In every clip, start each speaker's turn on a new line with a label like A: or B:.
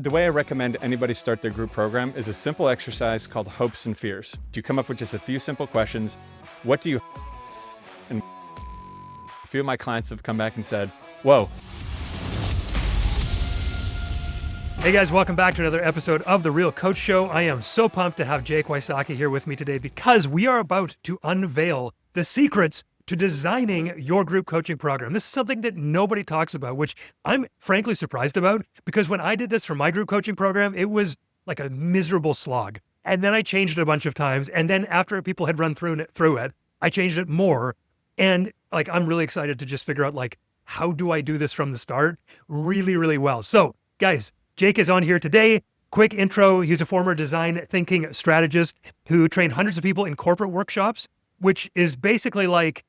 A: The way I recommend anybody start their group program is a simple exercise called hopes and fears. You come up with just a few simple questions. What do you, and a few of my clients have come back and said, whoa.
B: Hey guys, welcome back to another episode of The Real Coach Show. I am so pumped to have Jake Wysocki here with me today because we are about to unveil the secrets to designing your group coaching program. This is something that nobody talks about, which I'm frankly surprised about, because when I did this for my group coaching program, it was like a miserable slog. And then I changed it a bunch of times. And then after people had run through it, I changed it more. And I'm really excited to just figure out how do I do this from the start really, really well. So guys, Jake is on here today. Quick intro. He's a former design thinking strategist who trained hundreds of people in corporate workshops, which is basically like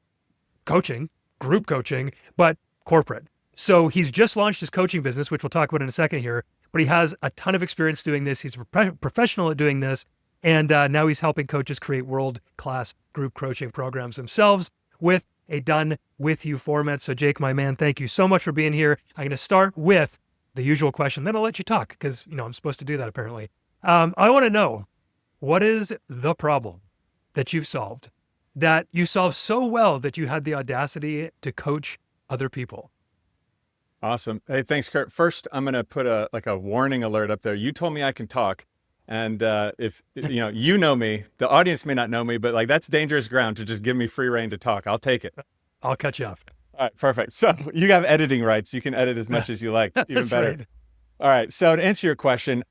B: coaching, group coaching, but corporate. So he's just launched his coaching business, which we'll talk about in a second here, but he has a ton of experience doing this. He's a professional at doing this. And now he's helping coaches create world-class group coaching programs themselves with a done with you format. So Jake, my man, thank you so much for being here. I'm going to start with the usual question, then I'll let you talk because, I'm supposed to do that apparently. I want to know, what is the problem that you've solved that you solved so well that you had the audacity to coach other people?
A: Awesome. Hey, thanks, Kurt. First, I'm going to put a warning alert up there. You told me I can talk. And if, you know me, the audience may not know me, but that's dangerous ground to just give me free rein to talk. I'll take it.
B: I'll cut you off.
A: All right, perfect. So you have editing rights. You can edit as much as you like, even better.
B: Right.
A: All right. So to answer your question,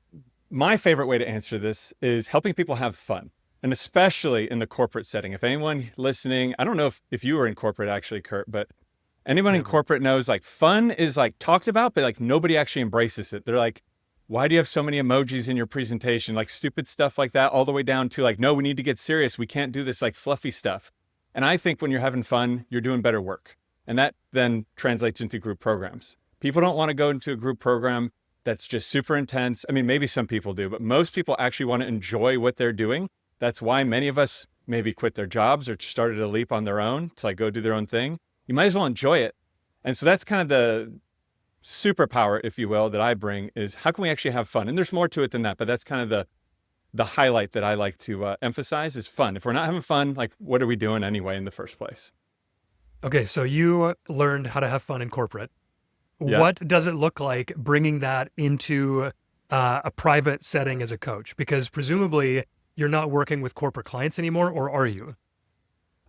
A: my favorite way to answer this is helping people have fun, and especially in the corporate setting. If anyone listening, I don't know if you were in corporate actually, Kurt, but anyone in corporate knows fun is talked about, but nobody actually embraces it. They're like, why do you have so many emojis in your presentation? Stupid stuff like that, all the way down to no, we need to get serious. We can't do this fluffy stuff. And I think when you're having fun, you're doing better work. And that then translates into group programs. People don't want to go into a group program that's just super intense. I mean, maybe some people do, but most people actually want to enjoy what they're doing. That's why many of us maybe quit their jobs or started a leap on their own to go do their own thing. You might as well enjoy it. And so that's kind of the superpower, if you will, that I bring, is how can we actually have fun? And there's more to it than that, but that's kind of the highlight that I like to emphasize is fun. If we're not having fun, what are we doing anyway in the first place?
B: Okay, so you learned how to have fun in corporate.
A: Yeah.
B: What does it look like bringing that into a private setting as a coach? Because presumably you're not working with corporate clients anymore, or are you?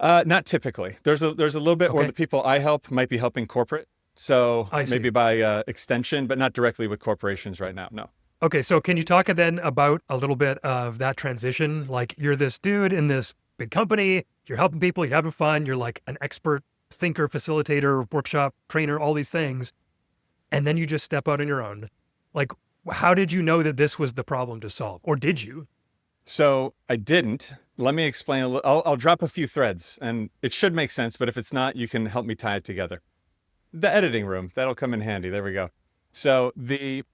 A: Not typically. There's a little bit where the people I help might be helping corporate. So maybe by extension, but not directly with corporations right now. No.
B: Okay, so can you talk then about a little bit of that transition? You're this dude in this big company, you're helping people, you're having fun, you're an expert thinker, facilitator, workshop trainer, all these things. And then you just step out on your own. How did you know that this was the problem to solve? Or did you?
A: So I didn't. Let me explain a little. I'll drop a few threads and it should make sense, but if it's not, you can help me tie it together. The editing room, that'll come in handy. There we go. So the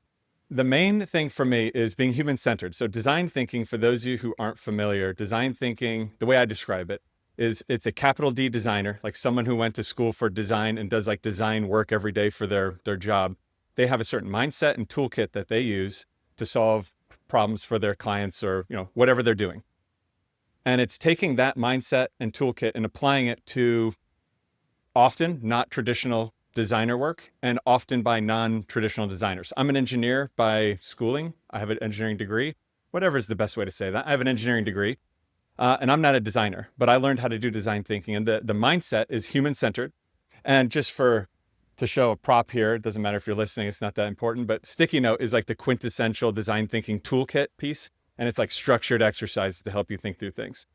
A: main thing for me is being human-centered. So design thinking, for those of you who aren't familiar, design thinking, the way I describe it, is it's a capital D designer, someone who went to school for design and does design work every day for their job. They have a certain mindset and toolkit that they use to solve problems for their clients or, whatever they're doing. And it's taking that mindset and toolkit and applying it to often not traditional designer work and often by non-traditional designers. I'm an engineer by schooling. I have an engineering degree, whatever is the best way to say that. I have an engineering degree. And I'm not a designer, but I learned how to do design thinking. And the mindset is human-centered. And just to show a prop here, it doesn't matter if you're listening, it's not that important, but sticky note is the quintessential design thinking toolkit piece. And it's structured exercises to help you think through things.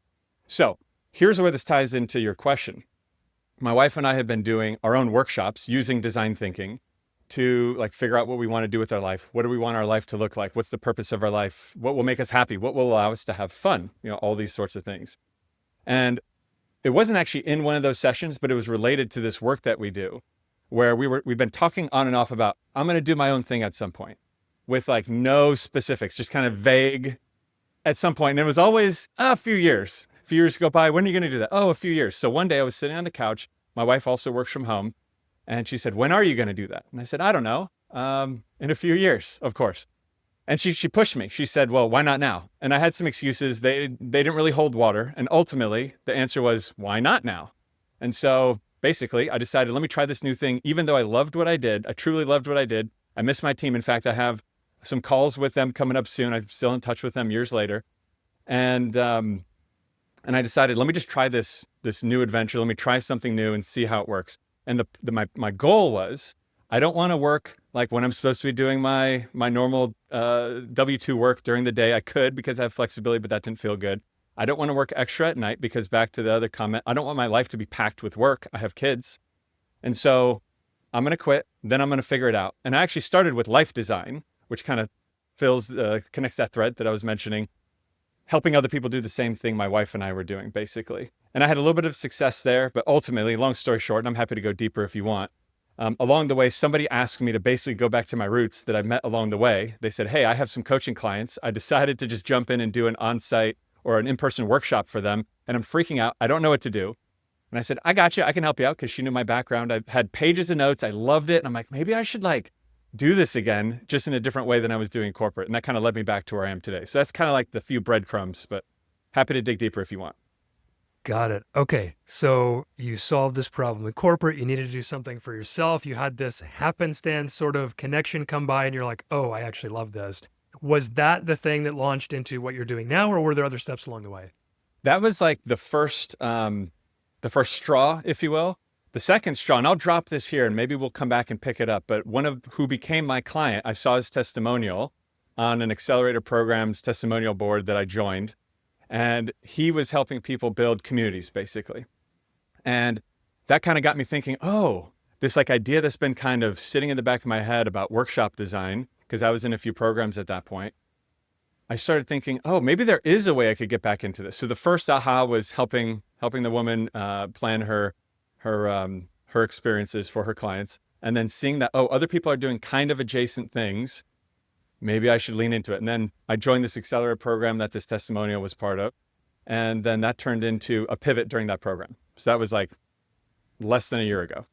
A: So here's where this ties into your question. My wife and I have been doing our own workshops using design thinking to figure out what we want to do with our life. What do we want our life to look like? What's the purpose of our life? What will make us happy? What will allow us to have fun? All these sorts of things. And it wasn't actually in one of those sessions, but it was related to this work that we do, where we've been talking on and off about, I'm going to do my own thing at some point with no specifics, just kind of vague at some point. And it was always a few years. A few years go by. When are you going to do that? Oh, a few years. So one day I was sitting on the couch. My wife also works from home. And she said, when are you going to do that? And I said, I don't know. In a few years, of course. And she pushed me. She said, well, why not now? And I had some excuses. They didn't really hold water. And ultimately, the answer was, why not now? And so basically, I decided, let me try this new thing. Even though I loved what I did, I truly loved what I did. I miss my team. In fact, I have some calls with them coming up soon. I'm still in touch with them years later. And I decided, let me just try this new adventure. Let me try something new and see how it works. And my goal was, I don't want to work like when I'm supposed to be doing my normal W-2 work during the day. I could because I have flexibility, but that didn't feel good. I don't want to work extra at night because, back to the other comment, I don't want my life to be packed with work. I have kids. And so I'm going to quit. Then I'm going to figure it out. And I actually started with life design, which kind of connects that thread that I was mentioning, helping other people do the same thing my wife and I were doing, basically. And I had a little bit of success there, but ultimately, long story short, and I'm happy to go deeper if you want, along the way, somebody asked me to basically go back to my roots that I met along the way. They said, hey, I have some coaching clients. I decided to just jump in and do an on-site or an in-person workshop for them, and I'm freaking out. I don't know what to do. And I said, I got you. I can help you out, because she knew my background. I had pages of notes. I loved it. And I'm like, maybe I should do this again, just in a different way than I was doing corporate. And that kind of led me back to where I am today. So that's kind of like the few breadcrumbs, but happy to dig deeper if you want.
B: Got it. Okay. So you solved this problem with corporate. You needed to do something for yourself. You had this happenstance sort of connection come by and you're like, oh, I actually love this. Was that the thing that launched into what you're doing now, or were there other steps along the way?
A: That was like the first straw, if you will. The second straw, and I'll drop this here and maybe we'll come back and pick it up, but one of who became my client, I saw his testimonial on an accelerator program's testimonial board that I joined. And he was helping people build communities, basically. And that kind of got me thinking, oh, this idea that's been kind of sitting in the back of my head about workshop design, because I was in a few programs at that point. I started thinking, oh, maybe there is a way I could get back into this. So the first aha was helping the woman plan her experiences for her clients. And then seeing that, oh, other people are doing kind of adjacent things. Maybe I should lean into it. And then I joined this accelerator program that this testimonial was part of. And then that turned into a pivot during that program. So that was like less than a year ago.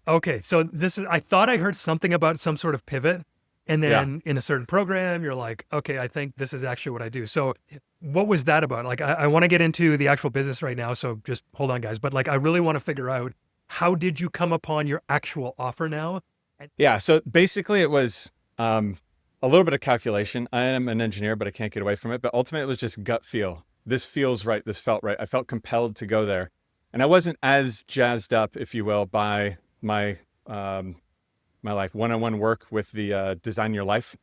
B: Okay. So I thought I heard something about some sort of pivot. And then in a certain program, you're like, okay, I think this is actually what I do. So what was that about? I want to get into the actual business right now. So just hold on, guys. But I really want to figure out, how did you come upon your actual offer now?
A: Yeah. So basically it was a little bit of calculation. I am an engineer, but I can't get away from it. But ultimately, it was just gut feel. This feels right. This felt right. I felt compelled to go there. And I wasn't as jazzed up, if you will, by my one-on-one work with the design your life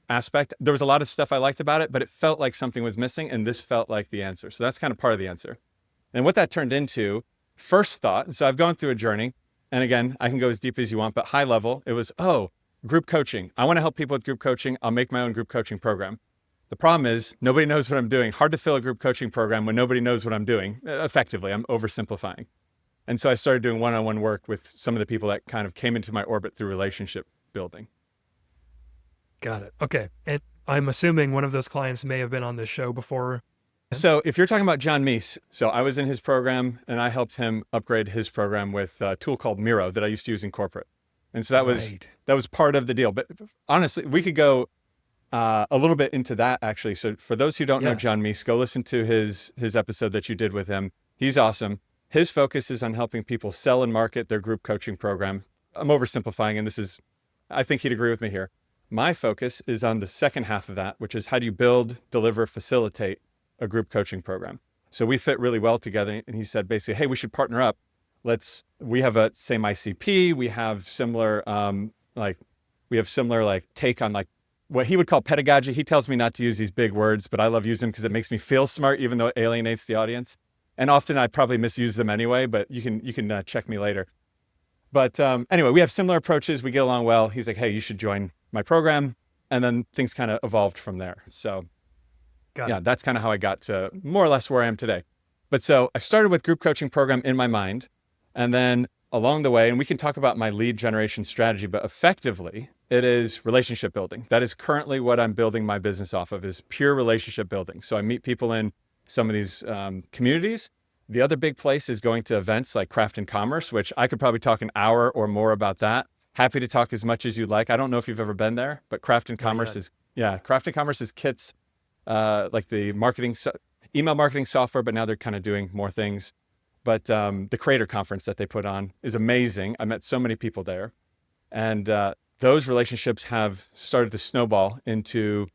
A: aspect. There was a lot of stuff I liked about it, but it felt like something was missing. And this felt like the answer. So that's kind of part of the answer. And what that turned into, first thought, so I've gone through a journey. And again, I can go as deep as you want, but high level, it was, group coaching. I want to help people with group coaching. I'll make my own group coaching program. The problem is nobody knows what I'm doing. Hard to fill a group coaching program when nobody knows what I'm doing. Effectively, I'm oversimplifying. And so I started doing one-on-one work with some of the people that kind of came into my orbit through relationship building.
B: Got it. Okay. And I'm assuming one of those clients may have been on this show before.
A: So if you're talking about John Meese, so I was in his program and I helped him upgrade his program with a tool called Miro that I used to use in corporate. And so that was part of the deal. But honestly, we could go a little bit into that, actually. So for those who don't know John Meese, go listen to his episode that you did with him. He's awesome. His focus is on helping people sell and market their group coaching program. I'm oversimplifying, and I think he'd agree with me here. My focus is on the second half of that, which is how do you build, deliver, facilitate a group coaching program. So we fit really well together. And he said basically, hey, we should partner up. We have a same ICP. We have similar, take on what he would call pedagogy. He tells me not to use these big words, but I love using them because it makes me feel smart, even though it alienates the audience. And often I probably misuse them anyway, but you can check me later. But anyway, we have similar approaches. We get along well. He's like, hey, you should join my program. And then things kind of evolved from there. So that's kind of how I got to more or less where I am today. But so I started with group coaching program in my mind. And then along the way, and we can talk about my lead generation strategy, but effectively it is relationship building. That is currently what I'm building my business off of, is pure relationship building. So I meet people in some of these communities. The other big place is going to events like Craft and Commerce, which I could probably talk an hour or more about that. Happy to talk as much as you'd like. I don't know if you've ever been there, but Craft and Commerce is, Yeah, Crafting Commerce is Kit's, like the email marketing software, but now they're kind of doing more things. But the creator conference that they put on is amazing. I met so many people there. And those relationships have started to snowball into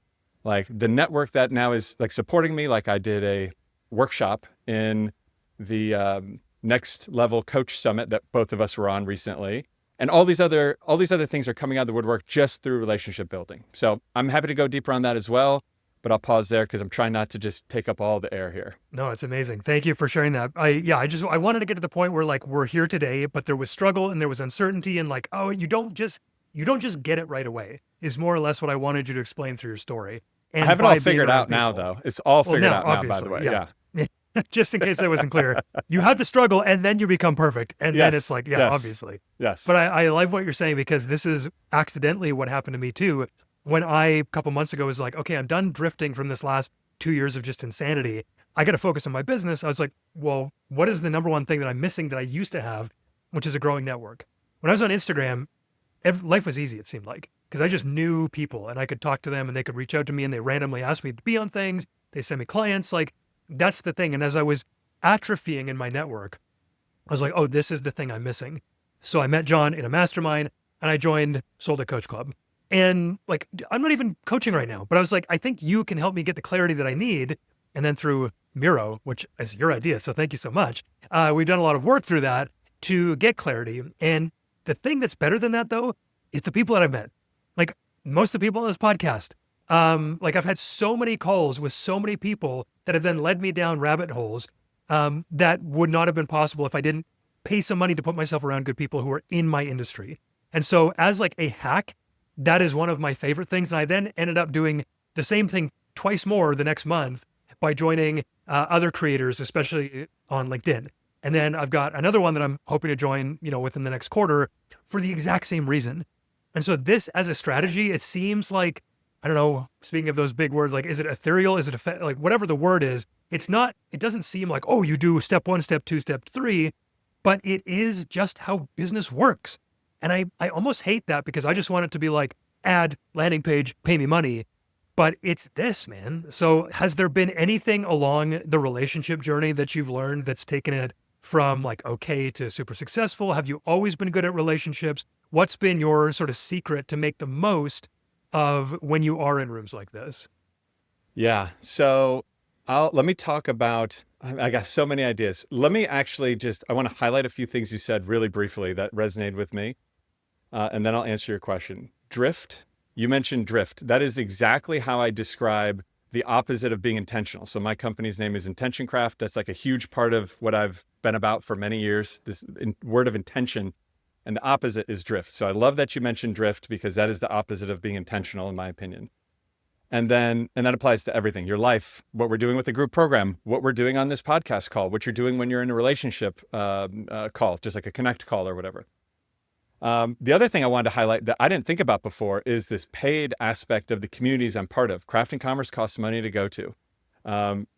A: like the network that now is like supporting me. Like I did a workshop in the Next Level Coach Summit that both of us were on recently. And all these other things are coming out of the woodwork just through relationship building. So I'm happy to go deeper on that as well, but I'll pause there because I'm trying not to just take up all the air here.
B: No, it's amazing. Thank you for sharing that. I wanted to get to the point where like we're here today, but there was struggle and there was uncertainty and like, oh, you don't just get it right away is more or less what I wanted you to explain through your story. And
A: I have it all figured out now, though. It's all figured out now, by the way. Yeah.
B: Just in case that wasn't clear, you have to struggle and then you become perfect. And then it's like, obviously.
A: Yes.
B: But I love what you're saying because this is accidentally what happened to me too. When a couple months ago was like, okay, I'm done drifting from this last 2 years of just insanity. I got to focus on my business. I was like, well, what is the number one thing that I'm missing that I used to have, which is a growing network? When I was on Instagram, life was easy, it seemed like, because I just knew people and I could talk to them and they could reach out to me and they randomly asked me to be on things. They send me clients. Like, that's the thing. And as I was atrophying in my network, I was like, oh, this is the thing I'm missing. So I met John in a mastermind and I joined Sold a Coach Club. And like, I'm not even coaching right now, but I was like, I think you can help me get the clarity that I need. And then through Miro, which is your idea, so thank you so much. We've done a lot of work through that to get clarity. And the thing that's better than that, though, is the people that I've met. Like most of the people on this podcast, like I've had so many calls with so many people that have then led me down rabbit holes that would not have been possible if I didn't pay some money to put myself around good people who are in my industry. And so as like a hack, that is one of my favorite things. And I then ended up doing the same thing twice more the next month by joining other creators, especially on LinkedIn. And then I've got another one that I'm hoping to join, within the next quarter for the exact same reason. And so this as a strategy, it seems like, I don't know, speaking of those big words, like, is it ethereal? Is it like whatever the word is? It's not, it doesn't seem like, oh, you do step 1, step 2, step 3, but it is just how business works. And I almost hate that because I just want it to be like ad, landing page, pay me money. But it's this, man. So has there been anything along the relationship journey that you've learned that's taken it from like okay to super successful? Have you always been good at relationships? What's been your sort of secret to make the most of when you are in rooms like this?
A: Yeah. So let me talk about, I got so many ideas. Let me actually I want to highlight a few things you said really briefly that resonated with me. And then I'll answer your question. Drift. You mentioned drift. That is exactly how I describe the opposite of being intentional. So my company's name is Intention Craft. That's like a huge part of what I've been about for many years, this word of intention. And the opposite is drift. So I love that you mentioned drift because that is the opposite of being intentional, in my opinion. And that applies to everything, your life, what we're doing with the group program, what we're doing on this podcast call, what you're doing when you're in a relationship call, just like a connect call or whatever. The other thing I wanted to highlight that I didn't think about before is this paid aspect of the communities I'm part of. Crafting Commerce costs money to go to.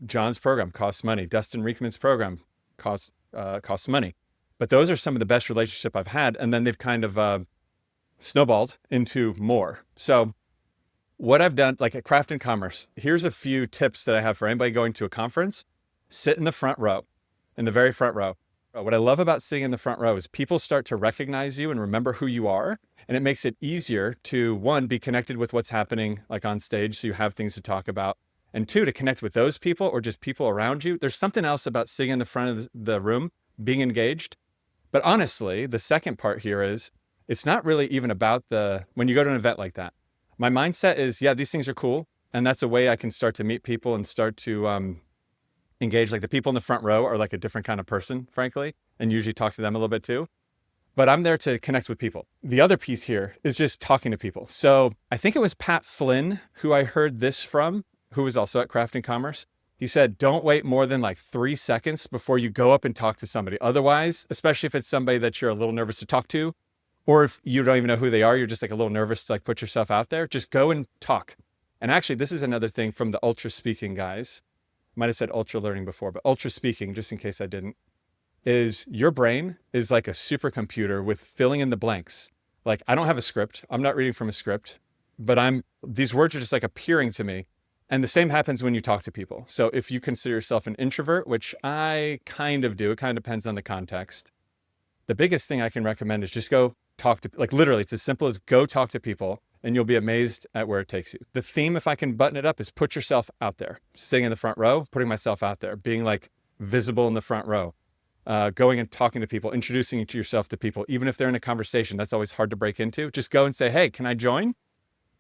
A: John's program costs money. Dustin Riekman's program costs money. But those are some of the best relationship I've had. And then they've kind of snowballed into more. So what I've done, like at Crafting Commerce, here's a few tips that I have for anybody going to a conference. Sit in the front row, in the very front row. What I love about sitting in the front row is people start to recognize you and remember who you are. And it makes it easier to, one, be connected with what's happening like on stage so you have things to talk about. And two, to connect with those people or just people around you. There's something else about sitting in the front of the room, being engaged. But honestly, the second part here is it's not really even about when you go to an event like that. My mindset is, yeah, these things are cool. And that's a way I can start to meet people and start to engage. Like the people in the front row are like a different kind of person, frankly, and usually talk to them a little bit too. But I'm there to connect with people. The other piece here is just talking to people. So I think it was Pat Flynn who I heard this from, who was also at Crafting Commerce. He said, don't wait more than like 3 seconds before you go up and talk to somebody. Otherwise, especially if it's somebody that you're a little nervous to talk to, or if you don't even know who they are, you're just like a little nervous to like put yourself out there, just go and talk. And actually, this is another thing from the ultra speaking guys. Might have said ultra learning before, but ultra speaking, just in case I didn't, is your brain is like a supercomputer with filling in the blanks. Like I don't have a script. I'm not reading from a script. but these words are just like appearing to me. And the same happens when you talk to people. So if you consider yourself an introvert, which I kind of do, it kind of depends on the context. The biggest thing I can recommend is just go talk to, like literally, it's as simple as go talk to people and you'll be amazed at where it takes you. The theme, if I can button it up, is put yourself out there. Sitting in the front row, putting myself out there, being like visible in the front row, going and talking to people, introducing yourself to people, even if they're in a conversation, that's always hard to break into. Just go and say, hey, can I join?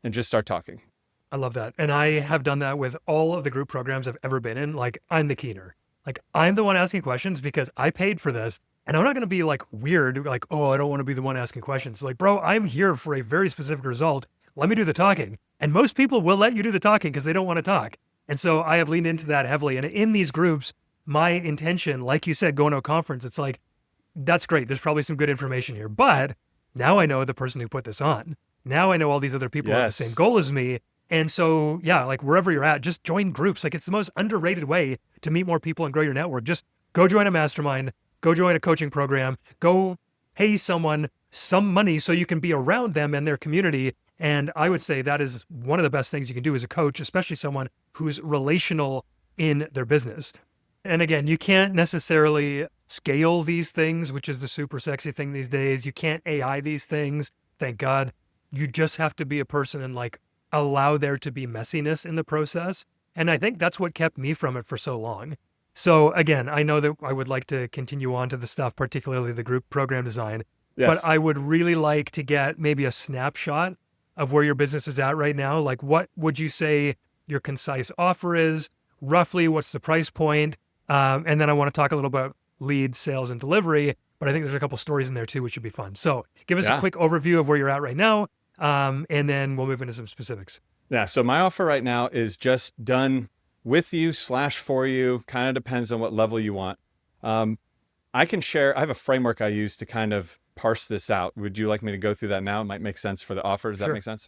A: And just start talking.
B: I love that. And I have done that with all of the group programs I've ever been in. Like, I'm the keener. Like, I'm the one asking questions because I paid for this. And I'm not going to be like weird, like, oh, I don't want to be the one asking questions. Like, bro, I'm here for a very specific result. Let me do the talking. And most people will let you do the talking because they don't want to talk. And so I have leaned into that heavily. And in these groups, my intention, like you said, going to a conference, it's like, that's great. There's probably some good information here. But now I know the person who put this on. Now I know all these other people have the same goal as me. And so, yeah, like wherever you're at, just join groups. Like it's the most underrated way to meet more people and grow your network. Just go join a mastermind, go join a coaching program, go pay someone some money so you can be around them and their community. And I would say that is one of the best things you can do as a coach, especially someone who's relational in their business. And again, you can't necessarily scale these things, which is the super sexy thing these days. You can't AI these things. Thank God. You just have to be a person and like allow there to be messiness in the process. And I think that's what kept me from it for so long. So again, I know that I would like to continue on to the stuff, particularly the group program design, but I would really like to get maybe a snapshot of where your business is at right now. Like what would you say your concise offer is? Roughly, what's the price point? And then I want to talk a little about leads, sales, and delivery, but I think there's a couple stories in there too, which should be fun. So give us a quick overview of where you're at right now. And then we'll move into some specifics.
A: Yeah. So my offer right now is just done with you / for you. Kind of depends on what level you want. I can share, I have a framework I use to kind of parse this out. Would you like me to go through that now? It might make sense for the offer. Does that make sense?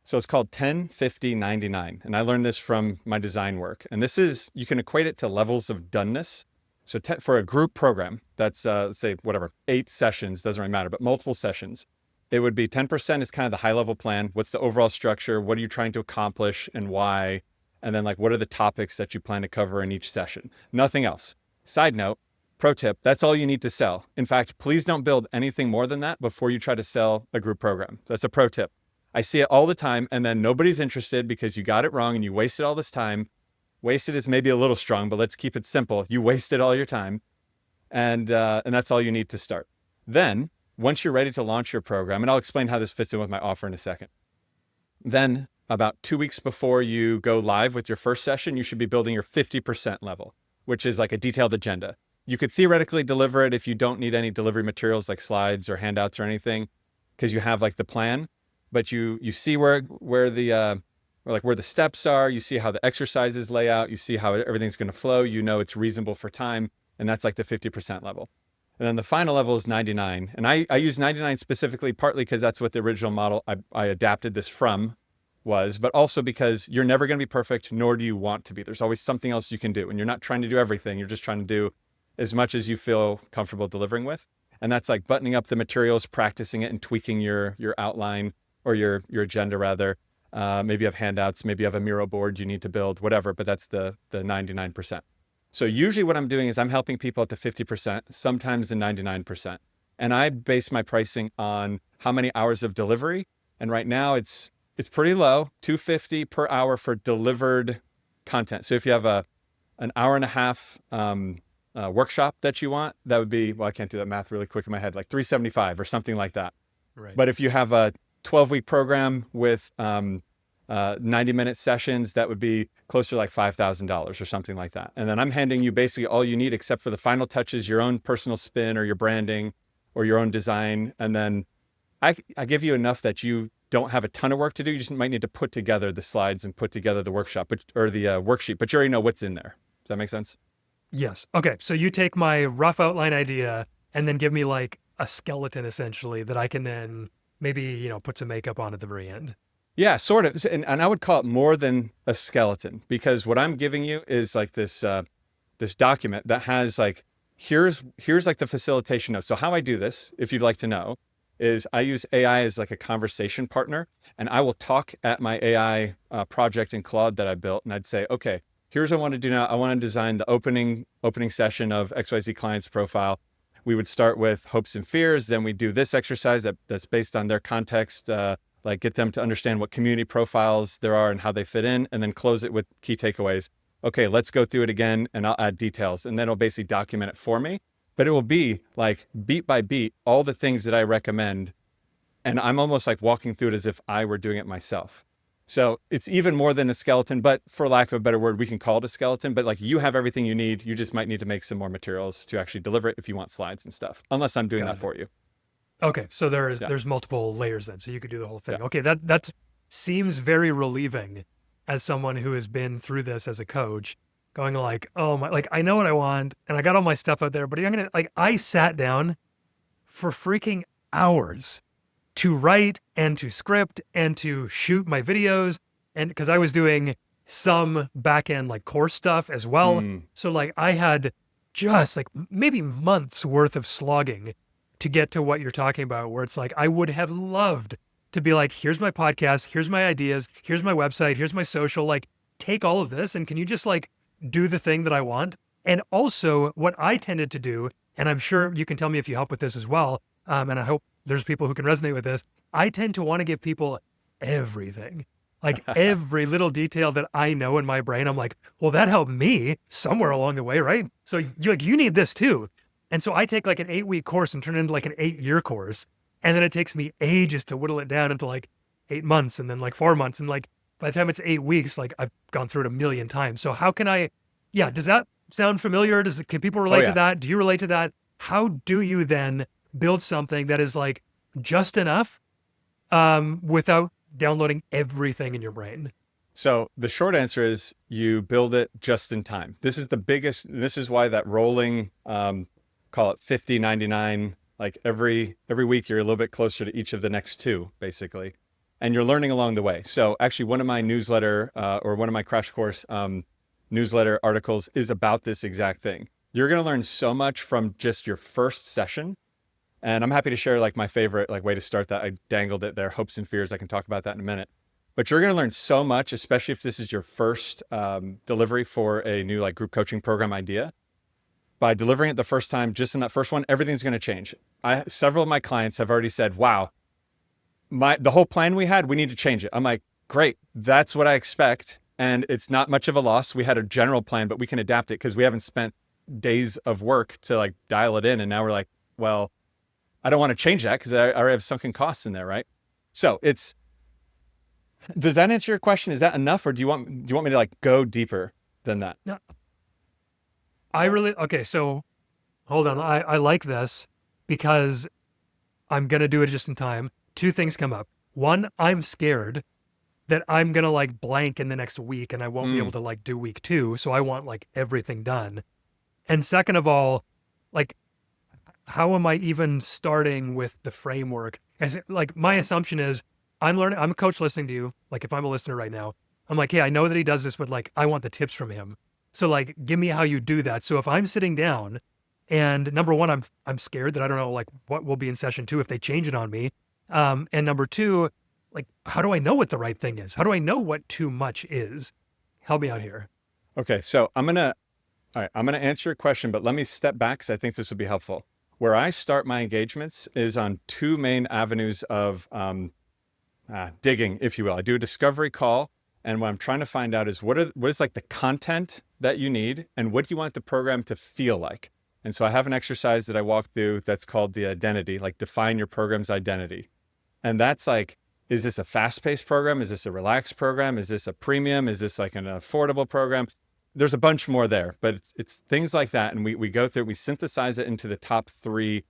A: So it's called 10, 50, 99. And I learned this from my design work. And this is, you can equate it to levels of doneness. So for a group program, that's let's say whatever, 8 sessions, doesn't really matter, but multiple sessions. It would be 10% is kind of the high level plan. What's the overall structure? What are you trying to accomplish and why? And then like, what are the topics that you plan to cover in each session? Nothing else. Side note, pro tip, that's all you need to sell. In fact, please don't build anything more than that before you try to sell a group program. That's a pro tip. I see it all the time and then nobody's interested because you got it wrong and you wasted all this time. Wasted is maybe a little strong, but let's keep it simple. You wasted all your time and that's all you need to start. Then once you're ready to launch your program, and I'll explain how this fits in with my offer in a second. Then about 2 weeks before you go live with your first session, you should be building your 50% level, which is like a detailed agenda. You could theoretically deliver it if you don't need any delivery materials like slides or handouts or anything, because you have like the plan, but you see where the steps are, you see how the exercises lay out, you see how everything's going to flow, you know it's reasonable for time, and that's like the 50% level. And then the final level is 99. And I use 99 specifically, partly because that's what the original model I adapted this from was, but also because you're never going to be perfect, nor do you want to be. There's always something else you can do. And you're not trying to do everything. You're just trying to do as much as you feel comfortable delivering with. And that's like buttoning up the materials, practicing it and tweaking your outline or your agenda rather. Maybe you have handouts, maybe you have a Miro board you need to build, whatever, but that's the 99%. So usually what I'm doing is I'm helping people at the 50%, sometimes the 99%. And I base my pricing on how many hours of delivery. And right now it's pretty low, $250 per hour for delivered content. So if you have an hour and a half workshop that you want, that would be, well, I can't do that math really quick in my head, like $375 or something like that.
B: Right.
A: But if you have a 12-week program with 90-minute sessions, that would be closer to like $5,000 or something like that. And then I'm handing you basically all you need except for the final touches, your own personal spin or your branding or your own design. And then I give you enough that you don't have a ton of work to do. You just might need to put together the slides and put together the workshop or the worksheet, but you already know what's in there. Does that make sense?
B: Yes. Okay. So you take my rough outline idea and then give me like a skeleton essentially that I can then maybe, put some makeup on at the very end.
A: Yeah, sort of. And I would call it more than a skeleton because what I'm giving you is like this document that has like, here's like the facilitation notes. So how I do this, if you'd like to know, is I use AI as like a conversation partner, and I will talk at my AI project in Claude that I built, and I'd say, okay, here's what I want to do now. I want to design the opening session of XYZ client's profile. We would start with hopes and fears. Then we do this exercise that's based on their context, like get them to understand what community profiles there are and how they fit in, and then close it with key takeaways. Okay, let's go through it again, and I'll add details, and then it'll basically document it for me. But it will be like beat by beat, all the things that I recommend. And I'm almost like walking through it as if I were doing it myself. So it's even more than a skeleton, but for lack of a better word, we can call it a skeleton, but like you have everything you need. You just might need to make some more materials to actually deliver it if you want slides and stuff, unless I'm doing that for you.
B: Okay. So there's multiple layers then. So you could do the whole thing.
A: Yeah.
B: Okay. That seems very relieving as someone who has been through this as a coach, going like, oh my, like I know what I want and I got all my stuff out there, but I'm going to like, I sat down for freaking hours to write and to script and to shoot my videos. And because I was doing some back end like course stuff as well. So like I had just like maybe months worth of slogging to get to what you're talking about, where it's like, I would have loved to be like, here's my podcast, here's my ideas, here's my website, here's my social, like take all of this. And can you just like do the thing that I want? And also what I tended to do, and I'm sure you can tell me if you help with this as well, and I hope there's people who can resonate with this, I tend to want to give people everything, like every little detail that I know in my brain. I'm like, well, that helped me somewhere along the way, right? So you need this too. And so I take like an 8-week course and turn it into like an 8-year course. And then it takes me ages to whittle it down into like 8 months and then like 4 months. And like by the time it's 8 weeks, like I've gone through it a million times. So how can does that sound familiar? Can people relate to that? Do you relate to that? How do you then build something that is like just enough without downloading everything in your brain?
A: So the short answer is you build it just in time. This is the biggest, this is why that rolling, call it 50, 99, like every week you're a little bit closer to each of the next two, basically. And you're learning along the way. So actually one of my newsletter or one of my crash course newsletter articles is about this exact thing. You're going to learn so much from just your first session. And I'm happy to share like my favorite like way to start that. I dangled it there, hopes and fears. I can talk about that in a minute. But you're going to learn so much, especially if this is your first delivery for a new like group coaching program idea. By delivering it the first time, just in that first one, everything's going to change. Several of my clients have already said, wow, the whole plan we had, we need to change it. I'm like, great, that's what I expect. And it's not much of a loss. We had a general plan, but we can adapt it because we haven't spent days of work to like dial it in. And now we're like, well, I don't want to change that because I already have sunken costs in there, right? So does that answer your question? Is that enough? Or do you want me to like go deeper than that?
B: No. Okay, so hold on. I like this because I'm going to do it just in time. 2 things come up. One, I'm scared that I'm going to like blank in the next week and I won't be able to like do week 2. So I want like everything done. And second of all, like, how am I even starting with the framework? Like my assumption is I'm a coach listening to you. Like if I'm a listener right now, I'm like, hey, I know that he does this, but like, I want the tips from him. So like, give me how you do that. So if I'm sitting down and number one, I'm scared that I don't know like what will be in session 2 if they change it on me. And number 2, like, how do I know what the right thing is? How do I know what too much is? Help me out here.
A: Okay. So I'm going to answer your question, but let me step back because I think this will be helpful. Where I start my engagements is on 2 main avenues of digging, if you will. I do a discovery call. And what I'm trying to find out is what is like the content that you need and what do you want the program to feel like? And so I have an exercise that I walk through that's called the identity, like define your program's identity. And that's like, is this a fast-paced program? Is this a relaxed program? Is this a premium? Is this like an affordable program? There's a bunch more there, but it's things like that. And we go through, we synthesize it into the top 3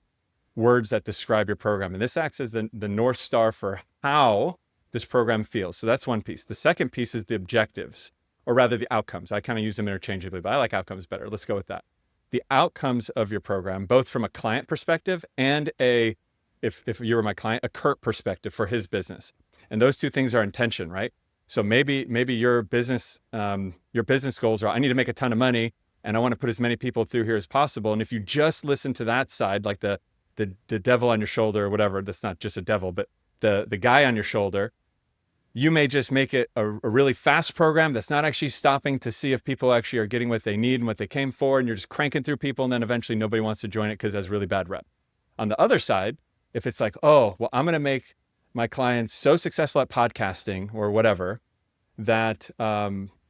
A: words that describe your program. And this acts as the North Star for how this program feels. So that's one piece. The second piece is the objectives, or rather the outcomes. I kind of use them interchangeably, but I like outcomes better. Let's go with that. The outcomes of your program, both from a client perspective and if you were my client, a Kurt perspective for his business. And those 2 things are in tension, right? So maybe your business goals are, I need to make a ton of money and I want to put as many people through here as possible. And if you just listen to that side, like the the devil on your shoulder or whatever. That's not just a devil, but the guy on your shoulder. You may just make it a really fast program that's not actually stopping to see if people actually are getting what they need and what they came for, and you're just cranking through people, and then eventually nobody wants to join it because it has really bad rep. On the other side, if it's like, oh, well, I'm going to make my clients so successful at podcasting or whatever that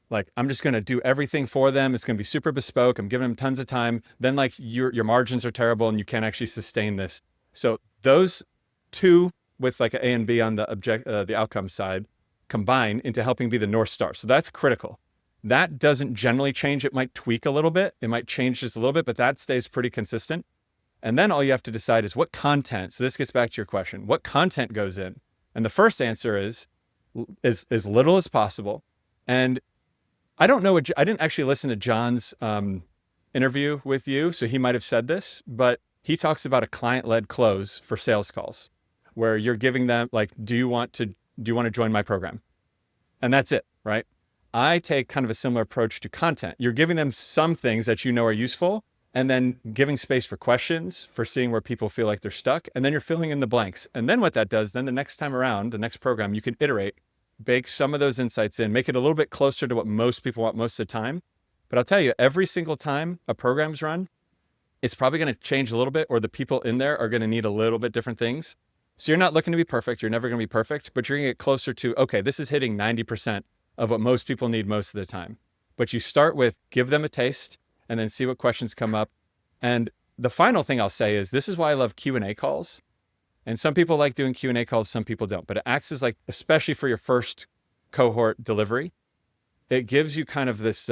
A: like I'm just going to do everything for them. It's going to be super bespoke. I'm giving them tons of time. Then like your margins are terrible and you can't actually sustain this. So those two with like an A and B on the outcome side combine into helping be the North Star. So that's critical. That doesn't generally change. It might tweak a little bit. It might change just a little bit, but that stays pretty consistent. And then all you have to decide is what content. So this gets back to your question. What content goes in? And the first answer is as little as possible. And I don't know. I didn't actually listen to John's interview with you, so he might have said this, but he talks about a client-led close for sales calls, where you're giving them like, do you want to join my program? And that's it, right? I take kind of a similar approach to content. You're giving them some things that you know are useful, and then giving space for questions, for seeing where people feel like they're stuck, and then you're filling in the blanks. And then what that does, then the next time around, the next program, you can iterate, bake some of those insights in, make it a little bit closer to what most people want most of the time. But I'll tell you, every single time a program's run, it's probably going to change a little bit, or the people in there are going to need a little bit different things. So you're not looking to be perfect. You're never going to be perfect, but you're going to get closer to, okay, this is hitting 90% of what most people need most of the time. But you start with give them a taste and then see what questions come up. And the final thing I'll say is this is why I love Q&A calls. And some people like doing Q&A calls, some people don't, but it acts as like, especially for your first cohort delivery, it gives you kind of this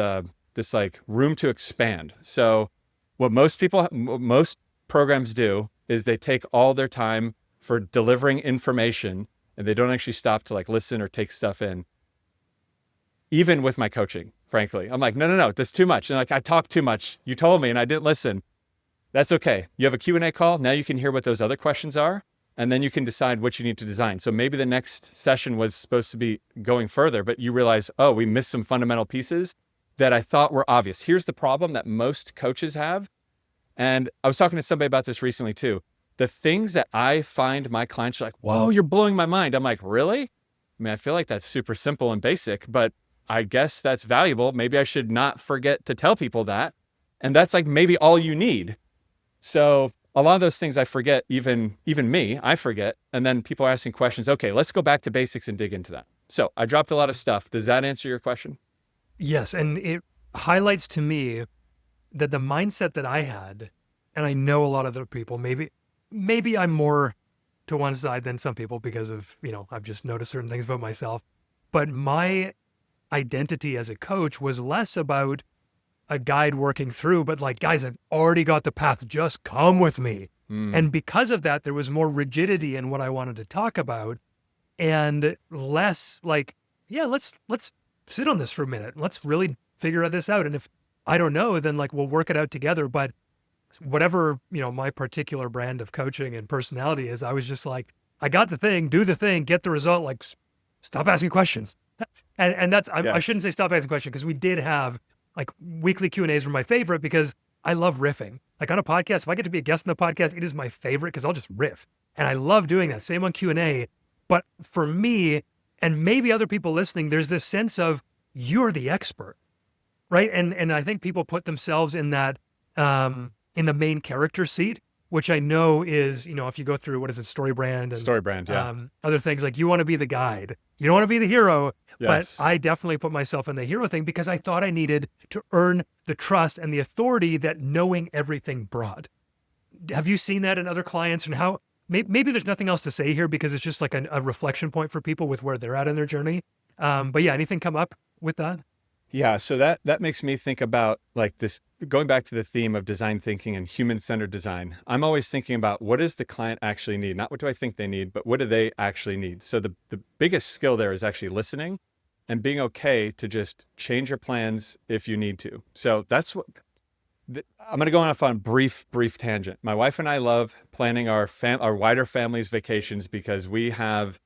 A: like room to expand. So what most programs do is they take all their time for delivering information and they don't actually stop to like listen or take stuff in. Even with my coaching, frankly, I'm like, no, that's too much. And like, I talk too much. You told me and I didn't listen. That's okay. You have a Q&A call. Now you can hear what those other questions are. And then you can decide what you need to design. So maybe the next session was supposed to be going further, but you realize, oh, we missed some fundamental pieces that I thought were obvious. Here's the problem that most coaches have. And I was talking to somebody about this recently too. The things that I find my clients are like, whoa, you're blowing my mind. I'm like, really? I mean, I feel like that's super simple and basic, but I guess that's valuable. Maybe I should not forget to tell people that. And that's like maybe all you need. So a lot of those things I forget, even me, I forget. And then people are asking questions. Okay, let's go back to basics and dig into that. So I dropped a lot of stuff. Does that answer your question?
B: Yes. And it highlights to me that the mindset that I had, and I know a lot of other people, maybe I'm more to one side than some people because of, I've just noticed certain things about myself. But my identity as a coach was less about a guide working through, but like, guys, I've already got the path, just come with me. And because of that, there was more rigidity in what I wanted to talk about and less like, yeah, let's sit on this for a minute. Let's really figure this out. And if I don't know, then like, we'll work it out together. But whatever, my particular brand of coaching and personality is, I was just like, I got the thing, do the thing, get the result, like stop asking questions. And that's, yes. I shouldn't say stop asking questions because we did have like weekly Q&As were my favorite because I love riffing. Like on a podcast, if I get to be a guest on the podcast, it is my favorite because I'll just riff. And I love doing that. Same on Q&A. But for me, and maybe other people listening, there's this sense of you're the expert, right? And I think people put themselves in that, in the main character seat, which I know is, if you go through, what is it, StoryBrand?
A: StoryBrand, yeah.
B: Other things like you want to be the guide. You don't want to be the hero.
A: Yes.
B: But I definitely put myself in the hero thing because I thought I needed to earn the trust and the authority that knowing everything brought. Have you seen that in other clients and how, maybe there's nothing else to say here because it's just like a reflection point for people with where they're at in their journey. But yeah, anything come up with that?
A: Yeah, so that makes me think about like this, going back to the theme of design thinking and human-centered design. I'm always thinking about what does the client actually need? Not what do I think they need, but what do they actually need? So the biggest skill there is actually listening and being okay to just change your plans if you need to. So that's what, I'm going to go off on brief tangent. My wife and I love planning our wider family's vacations because we have,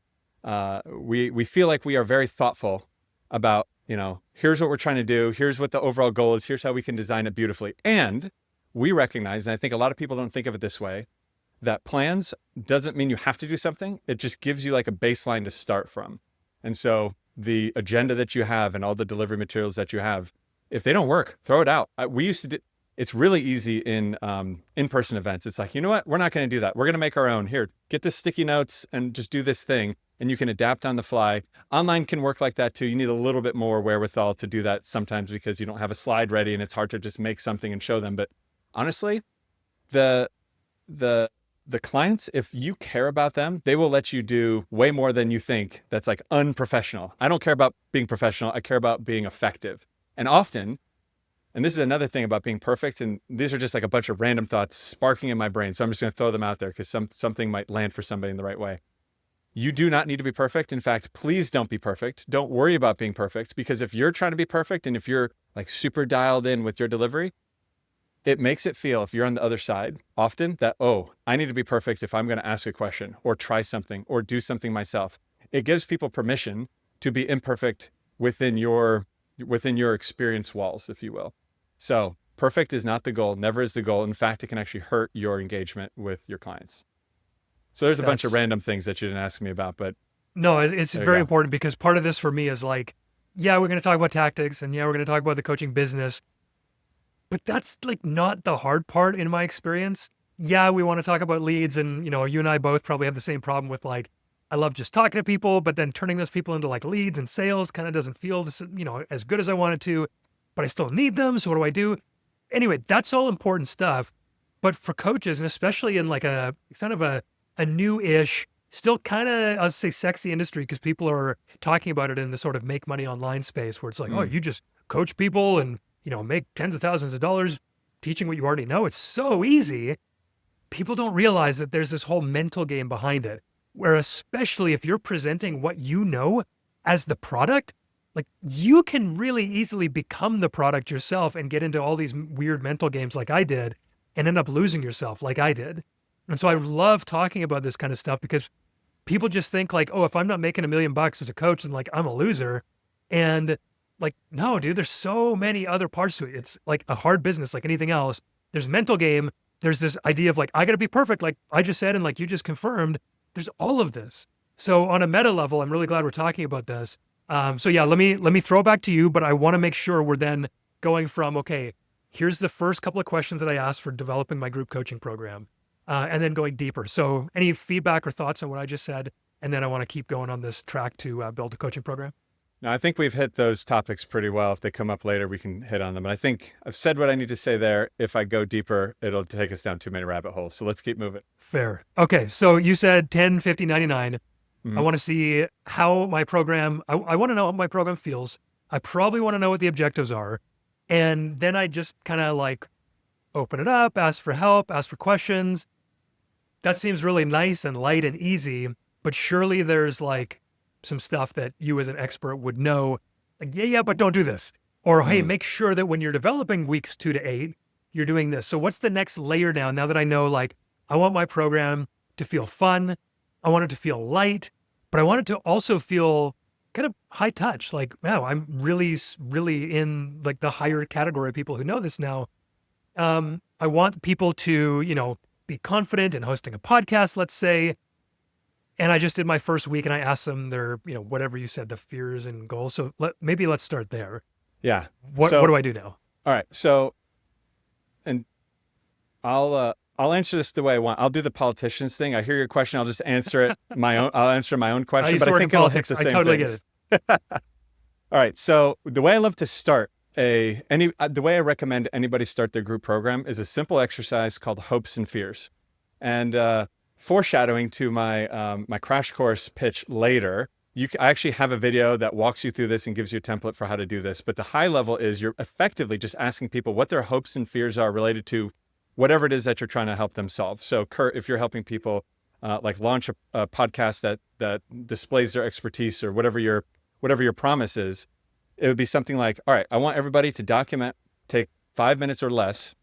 A: we feel like we are very thoughtful about, here's what we're trying to do. Here's what the overall goal is. Here's how we can design it beautifully. And we recognize, and I think a lot of people don't think of it this way, that plans doesn't mean you have to do something. It just gives you like a baseline to start from. And so the agenda that you have and all the delivery materials that you have, if they don't work, throw it out. We used to do, it's really easy in in-person events. It's like, you know what? We're not going to do that. We're going to make our own. Here, get the sticky notes and just do this thing. And you can adapt on the fly. Online can work like that too. You need a little bit more wherewithal to do that sometimes because you don't have a slide ready and it's hard to just make something and show them. But honestly, the clients, if you care about them, they will let you do way more than you think that's like unprofessional. I don't care about being professional. I care about being effective. And often, and this is another thing about being perfect, and these are just like a bunch of random thoughts sparking in my brain. So I'm just going to throw them out there because something might land for somebody in the right way. You do not need to be perfect. In fact, please don't be perfect. Don't worry about being perfect, because if you're trying to be perfect and if you're like super dialed in with your delivery, it makes it feel, if you're on the other side, often that, oh, I need to be perfect if I'm going to ask a question or try something or do something myself. It gives people permission to be imperfect within your experience walls, if you will. So perfect is not the goal, never is the goal. In fact, it can actually hurt your engagement with your clients. So there's a bunch of random things that you didn't ask me about, but
B: no, it's very important, because part of this for me is like, yeah, we're going to talk about tactics and yeah, we're going to talk about the coaching business, but that's like not the hard part in my experience. Yeah, we want to talk about leads, and you and I both probably have the same problem with like, I love just talking to people, but then turning those people into like leads and sales kind of doesn't feel this, as good as I want it to, but I still need them. So what do I do? Anyway, that's all important stuff. But for coaches, and especially in like a kind of a new-ish, still kind of, I'll say sexy industry, because people are talking about it in the sort of make money online space where it's like, oh, you just coach people and, make tens of thousands of dollars teaching what you already know. It's so easy. People don't realize that there's this whole mental game behind it, where especially if you're presenting what you know as the product, like you can really easily become the product yourself and get into all these weird mental games like I did and end up losing yourself like I did. And so I love talking about this kind of stuff, because people just think like, oh, if I'm not making $1 million as a coach, then like I'm a loser. And like, no, dude, there's so many other parts to it. It's like a hard business, like anything else. There's mental game. There's this idea of like, I got to be perfect, like I just said, and like you just confirmed. There's all of this. So on a meta level, I'm really glad we're talking about this. So yeah, let me throw it back to you, but I want to make sure we're then going from, okay, here's the first couple of questions that I asked for developing my group coaching program. And then going deeper. So any feedback or thoughts on what I just said? And then I want to keep going on this track to build a coaching program.
A: Now, I think we've hit those topics pretty well. If they come up later, we can hit on them. And I think I've said what I need to say there. If I go deeper, it'll take us down too many rabbit holes. So let's keep moving.
B: Fair. Okay. So you said 10, 50, 99. Mm-hmm. I want to see how my program, I want to know how my program feels. I probably want to know what the objectives are. And then I just kind of like open it up, ask for help, ask for questions. That seems really nice and light and easy, but surely there's like some stuff that you as an expert would know, like, yeah, but don't do this. Or, hey, make sure that when you're developing weeks 2 to 8, you're doing this. So what's the next layer now that I know, like, I want my program to feel fun. I want it to feel light, but I want it to also feel kind of high touch. Like, wow, I'm really, really in like the higher category of people who know this now. I want people to, be confident in hosting a podcast, let's say. And I just did my first week and I asked them their, whatever you said, the fears and goals. So maybe let's start there.
A: Yeah.
B: What do I do now?
A: All right. So, and I'll answer this the way I want. I'll do the politicians thing. I hear your question. I'll just answer it I'll answer my own question, but I think it'll hit the same
B: totally
A: things.
B: Get it.
A: All right. So the way I love to start the way I recommend anybody start their group program is a simple exercise called hopes and fears. And foreshadowing to my my crash course pitch later, I actually have a video that walks you through this and gives you a template for how to do this. But the high level is you're effectively just asking people what their hopes and fears are related to whatever it is that you're trying to help them solve. So Kurt, if you're helping people like launch a podcast that displays their expertise or whatever your promise is, it would be something like, all right, I want everybody to document, take 5 minutes or less,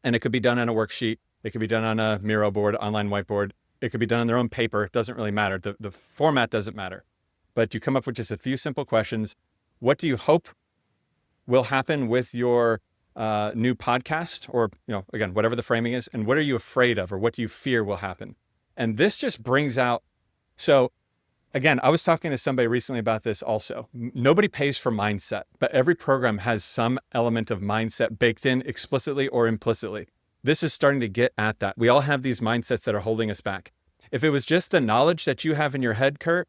A: and it could be done on a worksheet. It could be done on a Miro board, online whiteboard. It could be done on their own paper. It doesn't really matter. The format doesn't matter. But you come up with just a few simple questions. What do you hope will happen with your new podcast, or, again, whatever the framing is, and what are you afraid of, or what do you fear will happen? And this just brings out, so again, I was talking to somebody recently about this also. Nobody pays for mindset, but every program has some element of mindset baked in explicitly or implicitly. This is starting to get at that. We all have these mindsets that are holding us back. If it was just the knowledge that you have in your head, Kurt,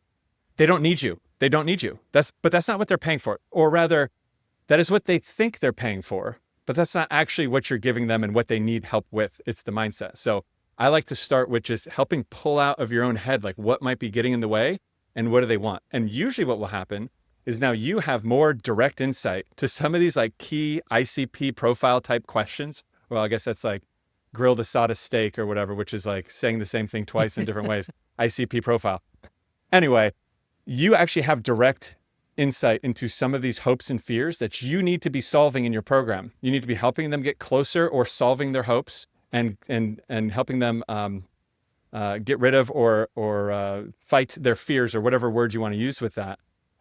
A: they don't need you. They don't need you. But that's not what they're paying for. Or rather, that is what they think they're paying for, but that's not actually what you're giving them and what they need help with. It's the mindset. So I like to start with just helping pull out of your own head, like what might be getting in the way and what do they want? And usually what will happen is now you have more direct insight to some of these like key ICP profile type questions. Well, I guess that's like grilled asada steak or whatever, which is like saying the same thing twice in different ways. ICP profile. Anyway, you actually have direct insight into some of these hopes and fears that you need to be solving in your program. You need to be helping them get closer or solving their hopes and helping them get rid of or fight their fears, or whatever word you want to use with that.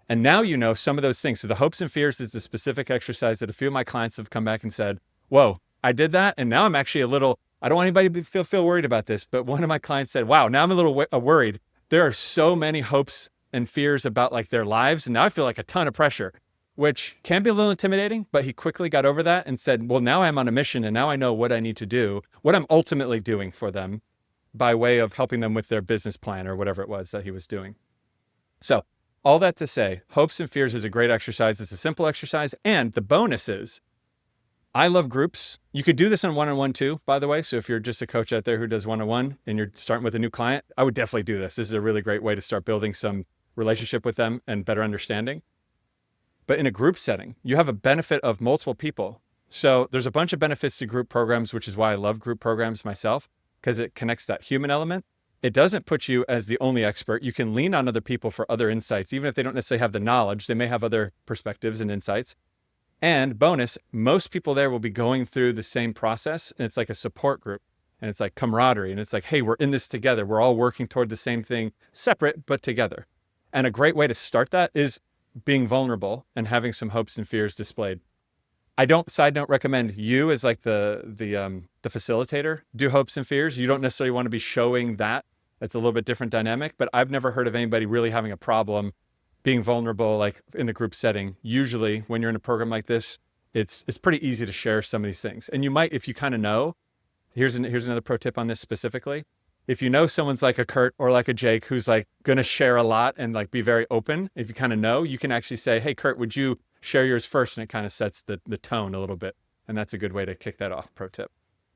A: And now you know some of those things. So the hopes and fears is the specific exercise that a few of my clients have come back and said, whoa, I did that. And now I'm actually I don't want anybody to feel worried about this, but one of my clients said, wow, now I'm a little worried. There are so many hopes and fears about like their lives. And now I feel like a ton of pressure, which can be a little intimidating, but he quickly got over that and said, well, now I'm on a mission and now I know what I need to do, what I'm ultimately doing for them by way of helping them with their business plan or whatever it was that he was doing. So all that to say, hopes and fears is a great exercise. It's a simple exercise. And the bonus is, I love groups. You could do this on one-on-one too, by the way. So if you're just a coach out there who does one-on-one and you're starting with a new client, I would definitely do this. This is a really great way to start building some relationship with them and better understanding. But in a group setting, you have a benefit of multiple people. So there's a bunch of benefits to group programs, which is why I love group programs myself, because it connects that human element. It doesn't put you as the only expert. You can lean on other people for other insights. Even if they don't necessarily have the knowledge, they may have other perspectives and insights. And bonus, most people there will be going through the same process. And it's like a support group, and it's like camaraderie. And it's like, hey, we're in this together. We're all working toward the same thing, separate, but together. And a great way to start that is being vulnerable and having some hopes and fears displayed. I don't, side note, recommend you as like the facilitator do hopes and fears. You don't necessarily want to be showing that. That's a little bit different dynamic, but I've never heard of anybody really having a problem being vulnerable, like in the group setting. Usually when you're in a program like this, it's pretty easy to share some of these things. And you might, if you kind of know, here's another pro tip on this specifically. If you know someone's like a Kurt or like a Jake who's like going to share a lot and like be very open, if you kind of know, you can actually say, hey, Kurt, would you share yours first? And it kind of sets the tone a little bit. And that's a good way to kick that off, pro tip.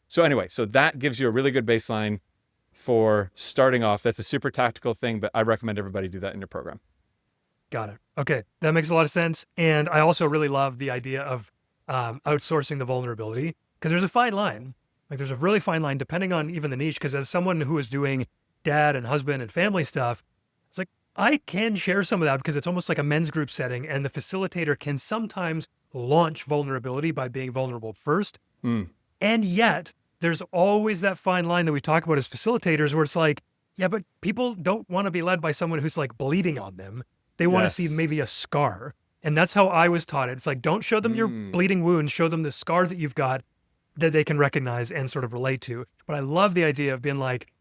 A: So anyway, so that gives you a really good baseline for starting off. That's a super tactical thing, but I recommend everybody do that in your program.
B: Got it. Okay. That makes a lot of sense. And I also really love the idea of outsourcing the vulnerability, because there's a fine line. Like there's a really fine line depending on even the niche. Because as someone who is doing dad and husband and family stuff, it's like I can share some of that because it's almost like a men's group setting, and the facilitator can sometimes launch vulnerability by being vulnerable first. And yet there's always that fine line that we talk about as facilitators where it's like, yeah, but people don't want to be led by someone who's like bleeding on them. They want to see maybe a scar. And that's how I was taught it. It's like, don't show them your bleeding wound, show them the scar that you've got that they can recognize and sort of relate to. But I love the idea of being like,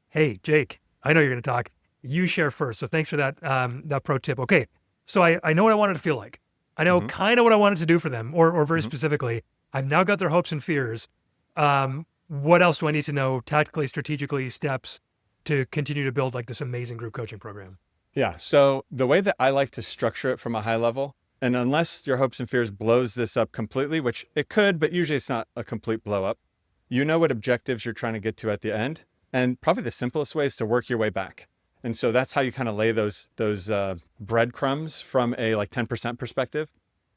B: hey, Jake, I know you're going to talk. You share first. So thanks for that that pro tip. Okay, so I know what I wanted to feel like. I know kind of what I wanted to do for them, or very specifically, I've now got their hopes and fears. What else do I need to know tactically, strategically, steps to continue to build like this amazing group coaching program?
A: Yeah. So the way that I like to structure it from a high level, and unless your hopes and fears blows this up completely, which it could, but usually it's not a complete blow up, you know what objectives you're trying to get to at the end. And probably the simplest way is to work your way back. And so that's how you kind of lay those breadcrumbs from a like 10% perspective.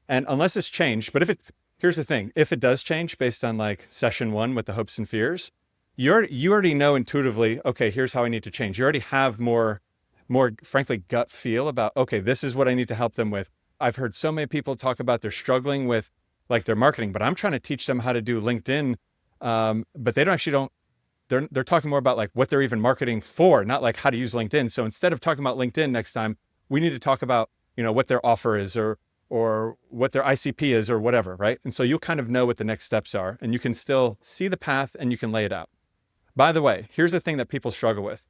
A: And unless it's changed, but here's the thing, if it does change based on like session 1 with the hopes and fears, you already know intuitively, okay, here's how I need to change. You already have more frankly gut feel about, okay, this is what I need to help them with. I've heard so many people talk about they're struggling with like their marketing, but I'm trying to teach them how to do LinkedIn. But they they're talking more about like what they're even marketing for, not like how to use LinkedIn. So instead of talking about LinkedIn next time, we need to talk about, what their offer is or or what their ICP is or whatever, right? And so you'll kind of know what the next steps are, and you can still see the path and you can lay it out. By the way, here's the thing that people struggle with.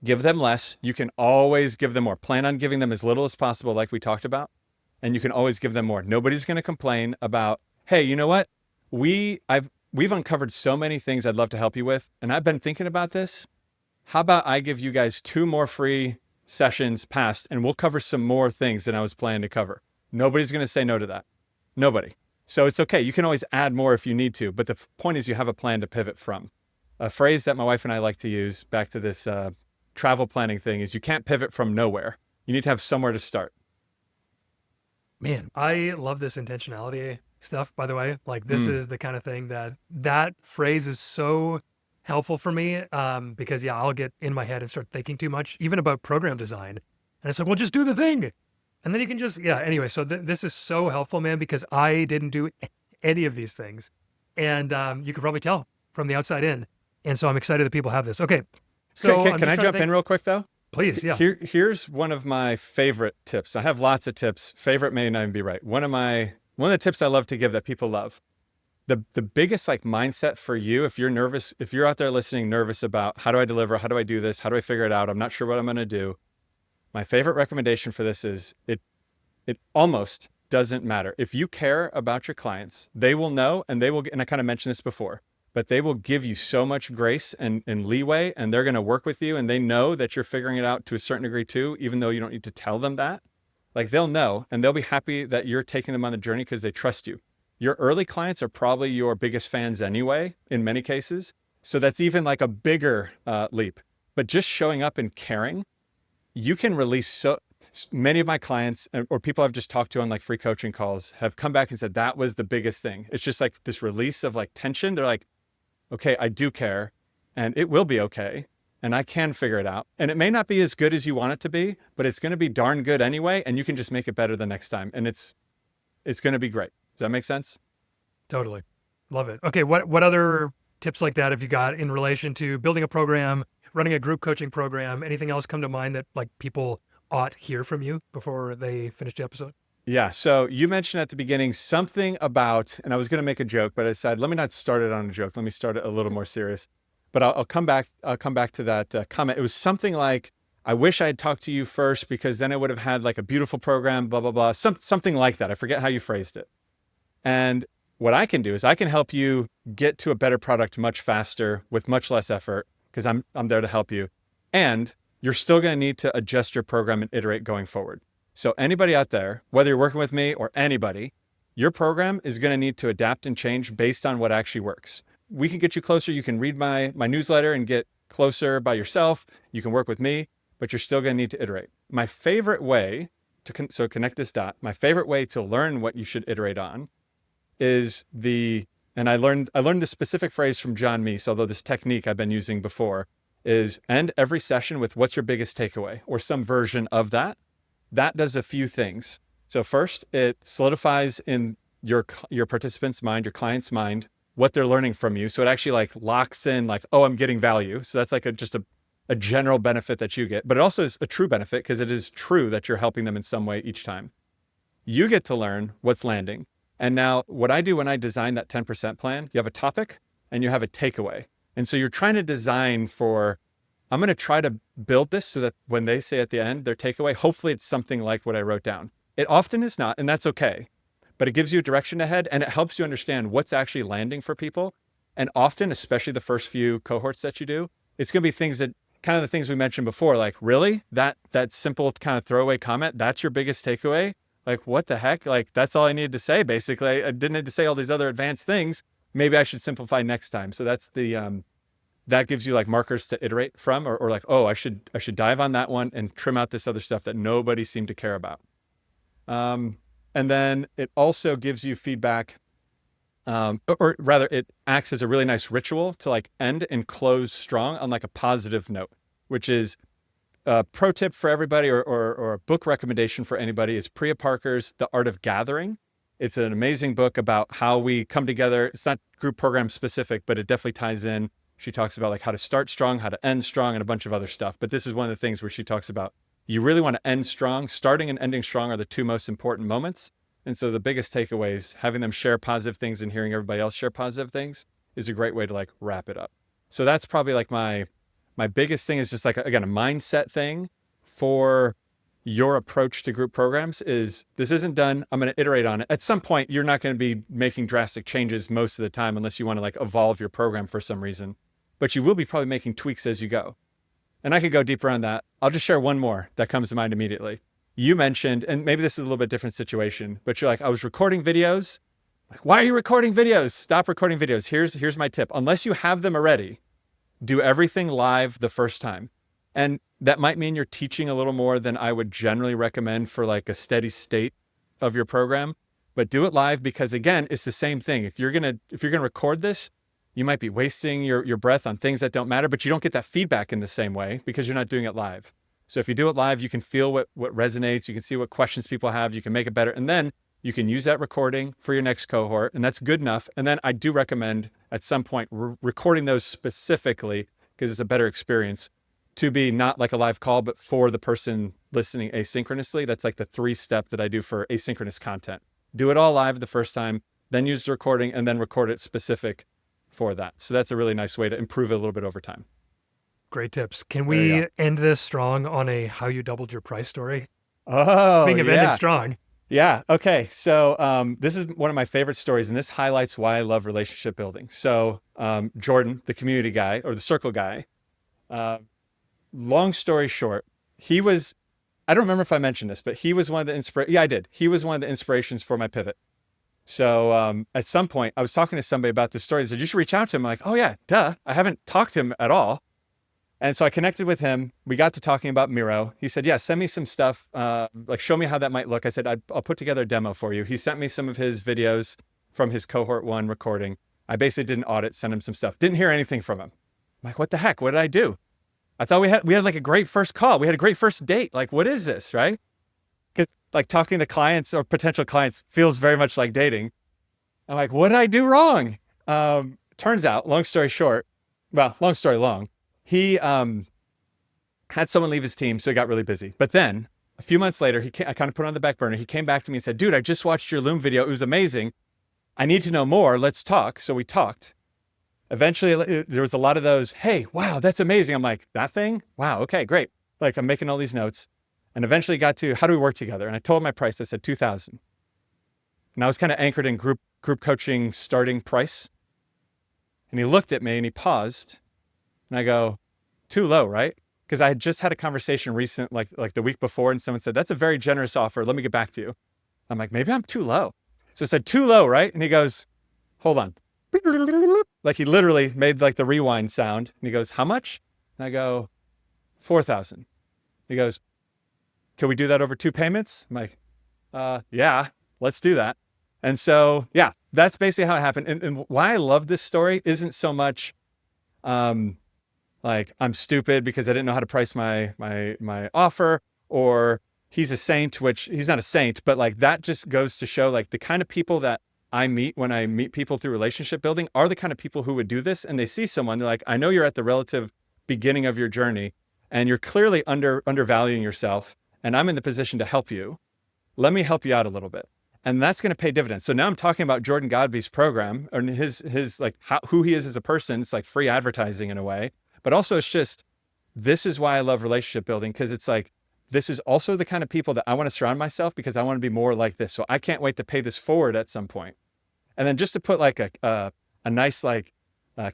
A: Give them less. You can always give them more. Plan on giving them as little as possible, like we talked about, and you can always give them more. Nobody's going to complain about, hey, you know what? We've uncovered so many things I'd love to help you with, and I've been thinking about this. How about I give you guys 2 more free sessions past, and we'll cover some more things than I was planning to cover. Nobody's going to say no to that. Nobody. So it's okay. You can always add more if you need to, but the point is you have a plan to pivot from. A phrase that my wife and I like to use, back to this travel planning thing, is you can't pivot from nowhere. You need to have somewhere to start.
B: Man, I love this intentionality stuff, by the way. Like, this is the kind of thing that phrase is so helpful for me, because I'll get in my head and start thinking too much, even about program design. And it's like, well, just do the thing. And then you can just, anyway, so this is so helpful, man, because I didn't do any of these things. And you can probably tell from the outside in. And so I'm excited that people have this. Okay. So
A: can I jump in real quick though?
B: Please, yeah.
A: Here's one of my favorite tips. I have lots of tips. Favorite may not even be right. One of the tips I love to give that people love. The biggest like mindset for you, if you're nervous, if you're out there listening, nervous about how do I deliver? How do I do this? How do I figure it out? I'm not sure what I'm going to do. My favorite recommendation for this is it almost doesn't matter. If you care about your clients, they will know, and I kind of mentioned this before, but they will give you so much grace and leeway, and they're going to work with you, and they know that you're figuring it out to a certain degree too, even though you don't need to tell them that. Like, they'll know, and they'll be happy that you're taking them on the journey because they trust you. Your early clients are probably your biggest fans anyway, in many cases. So that's even like a bigger leap. But just showing up and caring, you can release so many of my clients or people I've just talked to on like free coaching calls have come back and said that was the biggest thing. It's just like this release of like tension. They're like, okay, I do care, and it will be okay, and I can figure it out. And it may not be as good as you want it to be, but it's going to be darn good anyway, and you can just make it better the next time. And it's going to be great. Does that make sense?
B: Totally. Love it. Okay. What other tips like that have you got in relation to building a program, running a group coaching program? Anything else come to mind that like people ought hear from you before they finish the episode?
A: Yeah. So you mentioned at the beginning something about, and I was going to make a joke, but I decided, let me not start it on a joke. Let me start it a little more serious, but I'll come back to that comment. It was something like, I wish I had talked to you first because then I would have had like a beautiful program, blah, blah, blah. Something like that. I forget how you phrased it. And what I can do is I can help you get to a better product much faster with much less effort because I'm there to help you. And you're still going to need to adjust your program and iterate going forward. So anybody out there, whether you're working with me or anybody, your program is going to need to adapt and change based on what actually works. We can get you closer. You can read my newsletter and get closer by yourself. You can work with me, but you're still going to need to iterate. My favorite way to connect this dot, my favorite way to learn what you should iterate on is and I learned the specific phrase from John Meese, although this technique I've been using before, is end every session with what's your biggest takeaway or some version of that. That does a few things. So first, it solidifies in your participant's mind, your client's mind, what they're learning from you. So it actually like locks in like, oh, I'm getting value. So that's like just a general benefit that you get, but it also is a true benefit because it is true that you're helping them in some way each time. You get to learn what's landing. And now what I do when I design that 10% plan, you have a topic and you have a takeaway. And so you're trying to design for, I'm going to try to build this so that when they say at the end, their takeaway, hopefully it's something like what I wrote down. It often is not, and that's okay, but it gives you a direction ahead and it helps you understand what's actually landing for people. And often, especially the first few cohorts that you do, it's going to be things that kind of the things we mentioned before, like really that simple kind of throwaway comment, that's your biggest takeaway. Like, what the heck? Like, that's all I needed to say, basically. I didn't need to say all these other advanced things. Maybe I should simplify next time. So that's that gives you like markers to iterate from, or like, oh, I should dive on that one and trim out this other stuff that nobody seemed to care about. And then it also gives you feedback, or rather it acts as a really nice ritual to like end and close strong on like a positive note, which is a pro tip for everybody or a book recommendation for anybody is Priya Parker's The Art of Gathering. It's an amazing book about how we come together. It's not group program specific, but it definitely ties in. She talks about like how to start strong, how to end strong, and a bunch of other stuff. But this is one of the things where she talks about you really want to end strong. Starting and ending strong are the two most important moments. And so the biggest takeaways, having them share positive things and hearing everybody else share positive things is a great way to like wrap it up. So that's probably like my biggest thing is just like, again, a mindset thing for your approach to group programs is this isn't done. I'm going to iterate on it. At some point, you're not going to be making drastic changes most of the time unless you want to like evolve your program for some reason, but you will be probably making tweaks as you go. And I could go deeper on that. I'll just share one more that comes to mind immediately. You mentioned, and maybe this is a little bit different situation, but you're like, I was recording videos. Like, why are you recording videos? Stop recording videos. Here's my tip. Unless you have them already, do everything live the first time. And that might mean you're teaching a little more than I would generally recommend for like a steady state of your program, but do it live because again, it's the same thing. If you're going to record this, you might be wasting your breath on things that don't matter, but you don't get that feedback in the same way because you're not doing it live. So if you do it live, you can feel what resonates. You can see what questions people have. You can make it better. And then you can use that recording for your next cohort. And that's good enough. And then I do recommend at some point recording those specifically because it's a better experience to be not like a live call, but for the person listening asynchronously. That's like the 3-step that I do for asynchronous content. Do it all live the first time, then use the recording and then record it specific for that. So that's a really nice way to improve it a little bit over time.
B: Great tips. Can we end this strong on a how you doubled your price story?
A: Oh,
B: Speaking of ending strong.
A: Yeah. Okay. So this is one of my favorite stories, and this highlights why I love relationship building. So Jordan, the community guy or the circle guy, long story short, he was, I don't remember if I mentioned this, but he was one of the Yeah, I did. He was one of the inspirations for my pivot. So at some point I was talking to somebody about this story. They said, you should reach out to him. I'm like, oh yeah, duh. I haven't talked to him at all. And so I connected with him. We got to talking about Miro. He said, yeah, send me some stuff. Like show me how that might look. I said, I'll put together a demo for you. He sent me some of his videos from his cohort 1 recording. I basically did an audit, sent him some stuff. Didn't hear anything from him. I'm like, what the heck? What did I do? I thought we had like a great first call. We had a great first date. Like, what is this, right? Because like talking to clients or potential clients feels very much like dating. I'm like, what did I do wrong? Turns out, long story long, he had someone leave his team, so he got really busy. But then a few months later, I kind of put it on the back burner. He came back to me and said, dude, I just watched your Loom video. It was amazing. I need to know more. Let's talk. So we talked. Eventually, there was a lot of those, hey, wow, that's amazing. I'm like, that thing? Wow, okay, great. Like I'm making all these notes. And eventually got to, how do we work together? And I told him my price. I said, $2,000. And I was kind of anchored in group coaching starting price. And he looked at me and he paused. And I go, too low, right? Because I had just had a conversation like the week before, and someone said, that's a very generous offer. Let me get back to you. I'm like, maybe I'm too low. So I said, too low, right? And he goes, hold on. Like he literally made like the rewind sound. And he goes, how much? And I go, 4,000. He goes, can we do that over 2 payments? I'm like, yeah, let's do that. And so, yeah, that's basically how it happened. And why I love this story isn't so much, like I'm stupid because I didn't know how to price my offer, or he's a saint, which he's not a saint, but like that just goes to show like the kind of people that I meet when I meet people through relationship building are the kind of people who would do this. And they see someone, they're like, I know you're at the relative beginning of your journey and you're clearly undervaluing yourself, and I'm in the position to help you. Let me help you out a little bit. And that's going to pay dividends. So now I'm talking about Jordan Godby's program and his like who he is as a person. It's like free advertising in a way. But also it's just, this is why I love relationship building, because it's like, this is also the kind of people that I want to surround myself because I want to be more like this. So I can't wait to pay this forward at some point. And then just to put like a nice like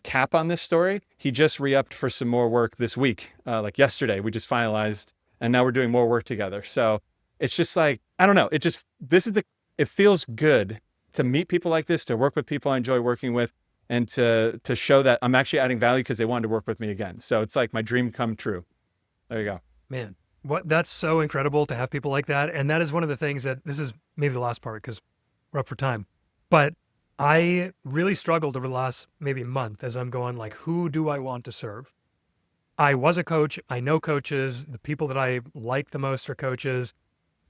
A: cap on this story, he just re-upped for some more work this week. Like yesterday, we just finalized and now we're doing more work together. So it's just like, I don't know. It feels good to meet people like this, to work with people I enjoy working with, and to show that I'm actually adding value because they wanted to work with me again. So it's like my dream come true. There you go.
B: Man, that's so incredible to have people like that. And that is one of the things that, this is maybe the last part because we're up for time, but I really struggled over the last maybe month as I'm going like, who do I want to serve? I was a coach. I know coaches. The people that I like the most are coaches.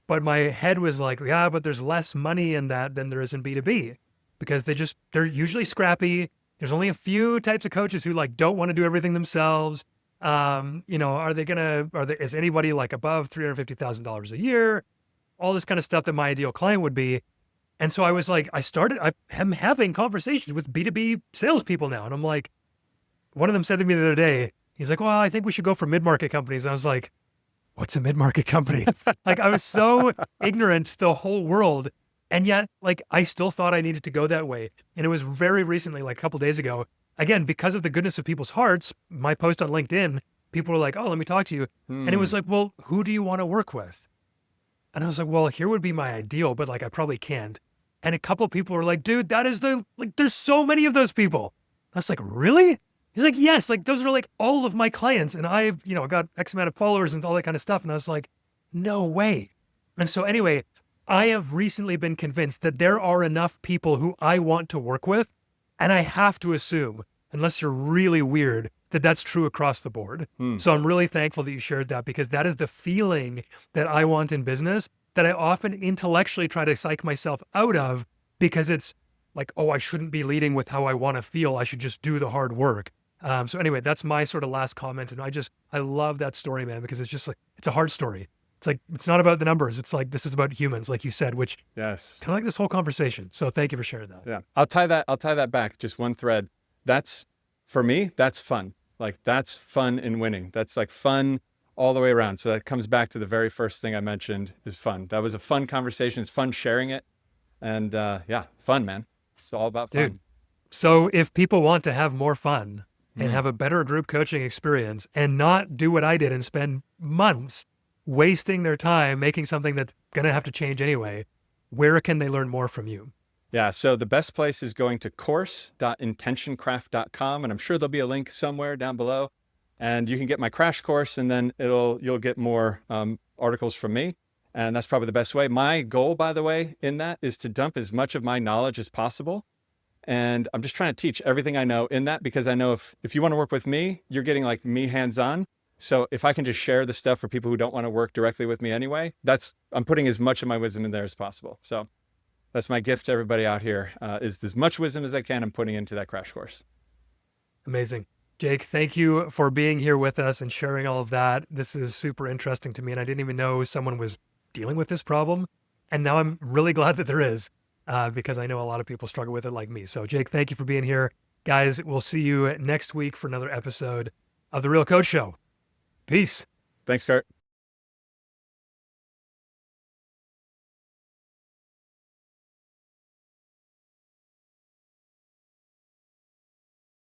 B: But my head was like, yeah, but there's less money in that than there is in B2B because they're usually scrappy. There's only a few types of coaches who like don't want to do everything themselves. Is anybody like above $350,000 a year? All this kind of stuff that my ideal client would be. And so I was like, I'm having conversations with B2B salespeople now. And I'm like, one of them said to me the other day, he's like, well, I think we should go for mid-market companies. And I was like, what's a mid-market company? Like, I was so ignorant to the whole world. And yet, like, I still thought I needed to go that way. And it was very recently, like a couple days ago, again, because of the goodness of people's hearts, my post on LinkedIn, people were like, oh, let me talk to you. And it was like, well, who do you want to work with? And I was like, well, here would be my ideal, but like, I probably can't. And a couple of people were like, dude, there's so many of those people. I was like, really? He's like, yes, like those are like all of my clients. And I've, got X amount of followers and all that kind of stuff. And I was like, no way. And so anyway, I have recently been convinced that there are enough people who I want to work with. And I have to assume, unless you're really weird, that that's true across the board. So I'm really thankful that you shared that, because that is the feeling that I want in business that I often intellectually try to psych myself out of, because it's like, oh, I shouldn't be leading with how I want to feel. I should just do the hard work. So anyway, that's my sort of last comment. And I love that story, man, because it's just like, it's a hard story. It's like, it's not about the numbers. It's like, this is about humans, like you said, which
A: Yes.
B: kind of like this whole conversation. So thank you for sharing that.
A: Yeah. I'll tie that back. Just one thread. That's, for me, that's fun. Like, that's fun in winning. That's like fun all the way around. So that comes back to the very first thing I mentioned, is fun. That was a fun conversation. It's fun sharing it. And fun, man. It's all about fun.
B: Dude. So if people want to have more fun and have a better group coaching experience and not do what I did and spend months wasting their time making something that's going to have to change anyway, where can they learn more from you?
A: Yeah, so the best place is going to course.intentioncraft.com, and I'm sure there'll be a link somewhere down below, and you can get my crash course, and then you'll get more articles from me, and that's probably the best way. My goal, by the way, in that is to dump as much of my knowledge as possible, and I'm just trying to teach everything I know in that, because I know if you want to work with me, you're getting like me hands-on. So if I can just share the stuff for people who don't want to work directly with me anyway, I'm putting as much of my wisdom in there as possible. So that's my gift to everybody out here, is as much wisdom as I can I'm putting into that crash course.
B: Amazing. Jake, thank you for being here with us and sharing all of that. This is super interesting to me, and I didn't even know someone was dealing with this problem. And now I'm really glad that there is, because I know a lot of people struggle with it like me. So Jake, thank you for being here. Guys, we'll see you next week for another episode of The Real Coach Show. Peace.
A: Thanks, Kurt.